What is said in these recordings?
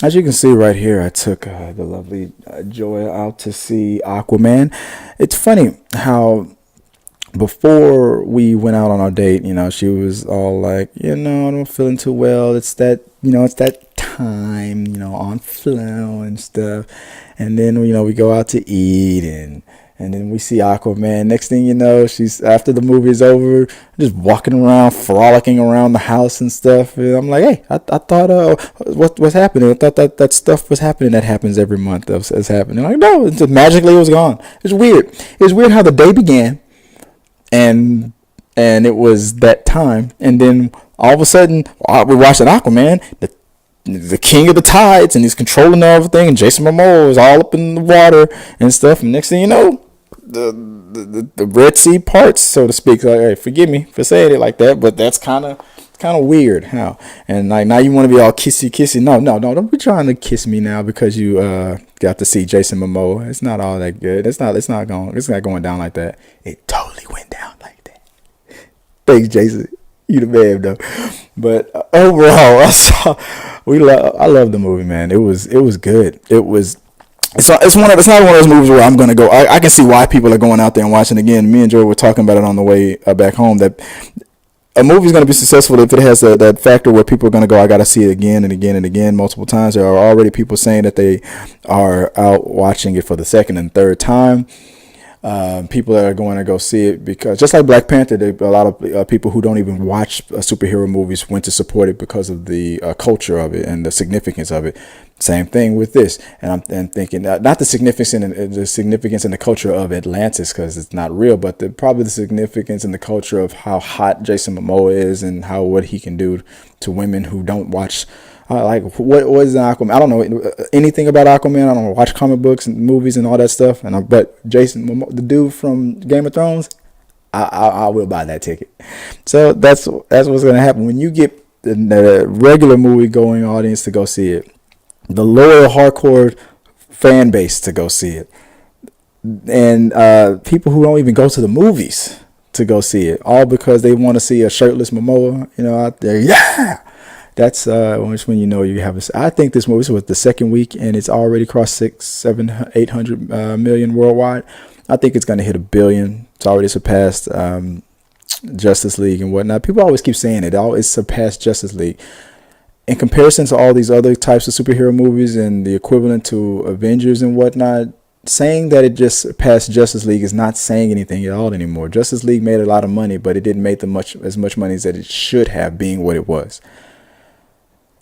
As you can see right here, I took the lovely Joy out to see Aquaman. It's funny how before we went out on our date, she was all like, I'm not feeling too well. It's that time, on flow and stuff. And then, we go out to eat and then we see Aquaman. Next thing you know, she's after the movie is over, just walking around, frolicking around the house and stuff. And I'm like, hey, I thought, what's happening? I thought that stuff was happening that happens every month. That's happening. Like, no, it's just magically it was gone. It's weird. It's weird how the day began, and it was that time, and then all of a sudden we're watching Aquaman, the king of the tides, and he's controlling everything. And Jason Momoa is all up in the water and stuff. And next thing you know, the Red Sea parts, so to speak. Like, hey, forgive me for saying it like that, but that's kind of weird. How and like now you want to be all kissy. No, don't be trying to kiss me now because you got to see Jason Momoa. It's not all that good. It's not going down like that. It totally went down like that. Thanks, Jason. You the man though. But overall, I love the movie, man. It was good. It's not one of those movies where I'm gonna go. I can see why people are going out there and watching again. Me and Joy were talking about it on the way back home, that a movie's gonna be successful if it has that factor where people are gonna go, I gotta see it again and again and again multiple times. There are already people saying that they are out watching it for the second and third time. People that are going to go see it because, just like Black Panther, a lot of people who don't even watch superhero movies went to support it because of the culture of it and the significance of it. Same thing with this, and I'm thinking not the significance and the culture of Atlantis, because it's not real, but probably the significance and the culture of how hot Jason Momoa is and what he can do to women who don't watch. Like what is Aquaman? I don't know anything about Aquaman. I don't watch comic books and movies and all that stuff. But Jason, the dude from Game of Thrones, I will buy that ticket. So that's what's gonna happen when you get the regular movie going audience to go see it, the lower hardcore fan base to go see it, and people who don't even go to the movies to go see it, all because they want to see a shirtless Momoa, out there. Yeah. That's when you have a. I think this movie was the second week and it's already crossed 6, 7, 800 million worldwide. I think it's going to hit 1 billion. It's already surpassed Justice League and whatnot. People always keep saying it. It's surpassed Justice League. In comparison to all these other types of superhero movies and the equivalent to Avengers and whatnot, saying that it just surpassed Justice League is not saying anything at all anymore. Justice League made a lot of money, but it didn't make as much money as that it should have, being what it was.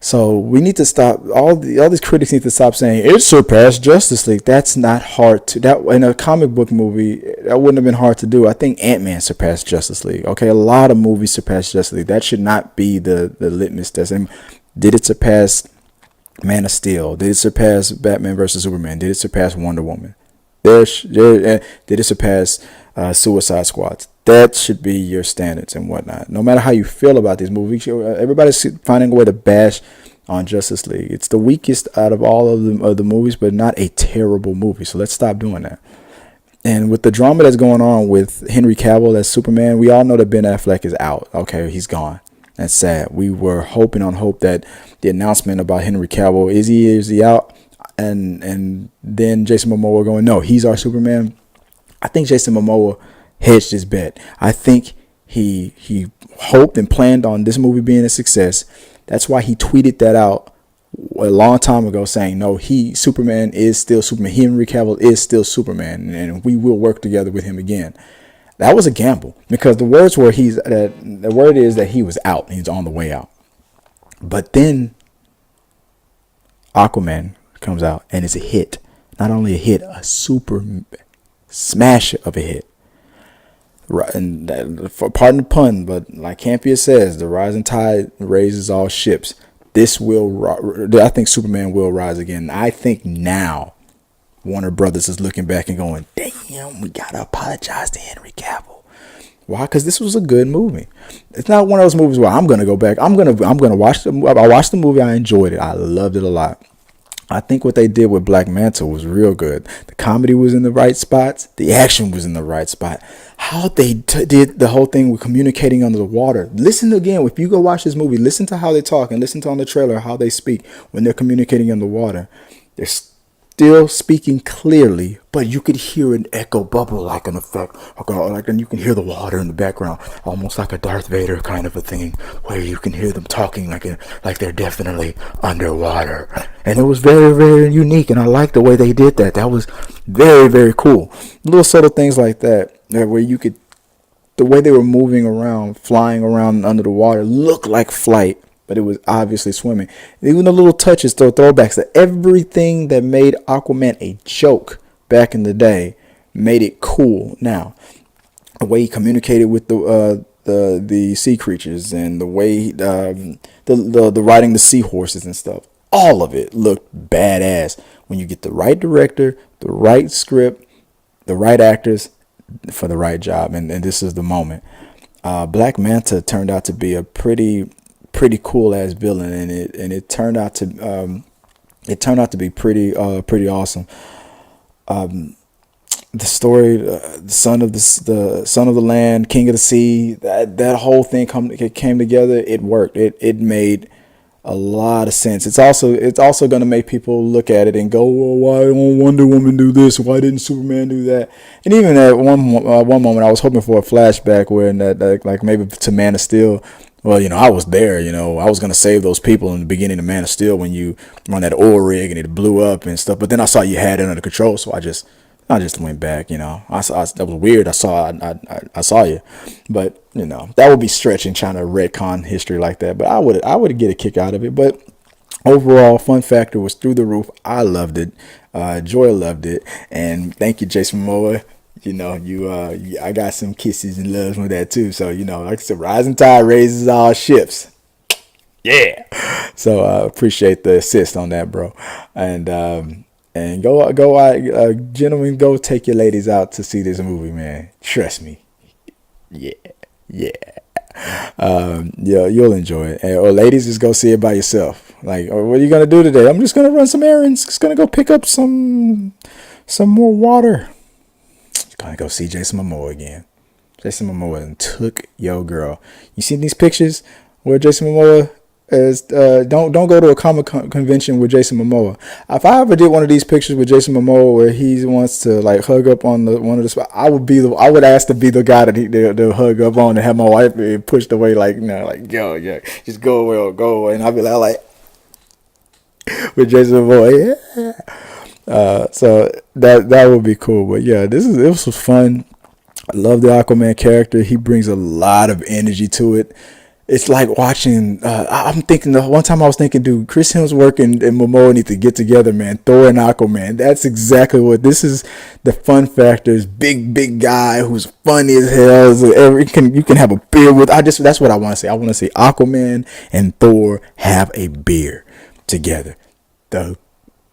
So we need to stop. All these critics need to stop saying it surpassed Justice League. That's not hard to. That in a comic book movie, that wouldn't have been hard to do. I think Ant-Man surpassed Justice League. Okay, a lot of movies surpassed Justice League. That should not be the litmus test. And did it surpass Man of Steel? Did it surpass Batman versus Superman? Did it surpass Wonder Woman? Did it surpass Suicide Squad? That should be your standards and whatnot. No matter how you feel about these movies, everybody's finding a way to bash on Justice League. It's the weakest out of all of the movies, but not a terrible movie. So let's stop doing that. And with the drama that's going on with Henry Cavill as Superman, we all know that Ben Affleck is out. Okay, he's gone. That's sad. We were hoping on hope that the announcement about Henry Cavill, is he out? And then Jason Momoa going, no, he's our Superman. I think Jason Momoa hedged his bet. I think he hoped and planned on this movie being a success. That's why he tweeted that out a long time ago, saying, no, Superman is still Superman. Henry Cavill is still Superman, and we will work together with him again. That was a gamble, because the word is that he was out. He's on the way out. But then Aquaman comes out and it's a hit. Not only a hit, a super smash of a hit. Right, and pardon the pun, but like Campia says, the rising tide raises all ships. I think Superman will rise again. I think now Warner Brothers is looking back and going, damn, we gotta apologize to Henry Cavill. Why? Because this was a good movie. It's not one of those movies where I'm gonna go back. I'm gonna watch I watched the movie. I enjoyed it. I loved it a lot. I think what they did with Black Manta was real good. The comedy was in the right spots. The action was in the right spot. how they did the whole thing with communicating under the water. Listen again, if you go watch this movie, listen to how they talk and listen to on the trailer how they speak when they're communicating underwater. They're still speaking clearly, but you could hear an echo bubble like an effect, like, and you can hear the water in the background, almost like a Darth Vader kind of a thing, where you can hear them talking like they're definitely underwater. And it was very, very unique, and I like the way they did that. That was very, very cool. Little subtle things like that, where you could, the way they were moving around, flying around under the water, looked like flight, but it was obviously swimming. Even the little touches, the throwbacks, that everything that made Aquaman a joke back in the day made it cool now. The way he communicated with the sea creatures, and the way the riding the seahorses and stuff, all of it looked badass when you get the right director, the right script, the right actors for the right job. And this is the moment. Black Manta turned out to be a pretty cool ass villain, and it turned out to be pretty awesome. The story, the son of the land, king of the sea, that whole thing came together. It worked. It made a lot of sense. It's also going to make people look at it and go, well, why didn't Wonder Woman do this? Why didn't Superman do that? And even at one moment, I was hoping for a flashback where like maybe to Man of Steel. Well, I was there. I was gonna save those people in the beginning of Man of Steel when you run that oil rig and it blew up and stuff. But then I saw you had it under control, so I just went back. That was weird. I saw you, but that would be stretching, trying to retcon history like that. But I would get a kick out of it. But overall, fun factor was through the roof. I loved it. Joy loved it, and thank you, Jason Momoa. I got some kisses and loves with that too. So, like I said, rising tide raises all ships. Yeah. So I appreciate the assist on that, bro. And gentlemen, go take your ladies out to see this movie, man. Trust me. Yeah. You'll enjoy it. Or ladies, just go see it by yourself. Like, what are you gonna do today? I'm just gonna run some errands. Just gonna go pick up some more water. Gonna go see Jason Momoa again. Jason Momoa took your girl. You seen these pictures where Jason Momoa is? Don't go to a comic convention with Jason Momoa. If I ever did one of these pictures with Jason Momoa where he wants to like hug up on one of the spots, I would ask to be the guy that they'll hug up on and have my wife be pushed away like yo, yeah, just go away or go away, and I'll be like with Jason Momoa, yeah. So that would be cool. But yeah, this was fun. I love the Aquaman character. He brings a lot of energy to it. It's like watching. I'm thinking the one time I was thinking, dude, Chris Hemsworth and Momoa need to get together, man. Thor and Aquaman. That's exactly what this is. The fun factor is big guy who's funny as hell. So you can have a beer with. That's what I want to see. I want to see Aquaman and Thor have a beer together. The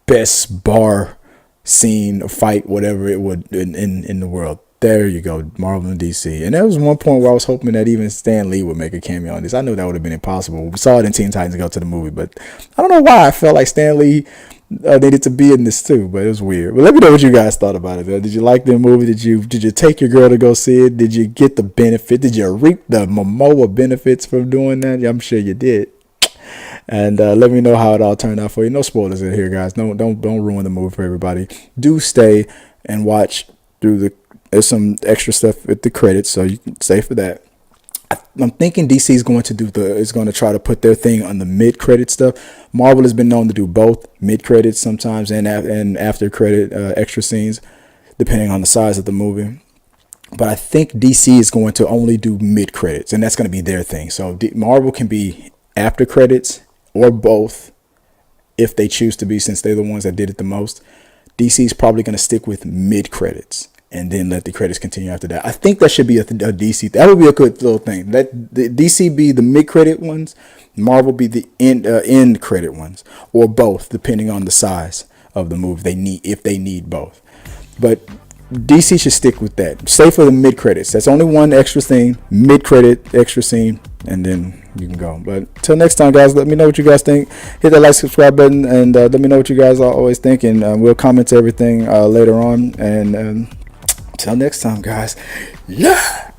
best bar scene, fight, whatever it would in the world. There you go, Marvel and DC. And there was one point where I was hoping that even Stan Lee would make a cameo on this. I knew that would have been impossible. We saw it in Teen Titans Go to the movie, but I don't know why I felt like Stan Lee needed to be in this too. But it was weird. But let me know what you guys thought about it. Did you like the movie? Did you take your girl to go see it? Did you get the benefit? Did you reap the Momoa benefits from doing that? I'm sure you did. And let me know how it all turned out for you. No spoilers in here, guys. Don't ruin the movie for everybody. Do stay and watch through there's some extra stuff at the credits, so you can stay for that. I'm thinking DC is going to try to put their thing on the mid-credit stuff. Marvel has been known to do both mid-credits sometimes and after-credit extra scenes, depending on the size of the movie. But I think DC is going to only do mid-credits, and that's going to be their thing. So Marvel can be after credits or both if they choose to be, since they're the ones that did it the most. DC is probably going to stick with mid-credits and then let the credits continue after that. I think that should be a DC. That would be a good little thing. Let the DC be the mid-credit ones, Marvel be the end credit ones, or both, depending on the size of the movie. If they need both. But DC should stick with that. Stay for the mid-credits. That's only one extra thing, mid-credit extra scene, and then you can go. But till next time, guys, let me know what you guys think. Hit that like, subscribe button, and let me know what you guys are always thinking. We'll comment to everything later on, and Until next time, guys. Yeah.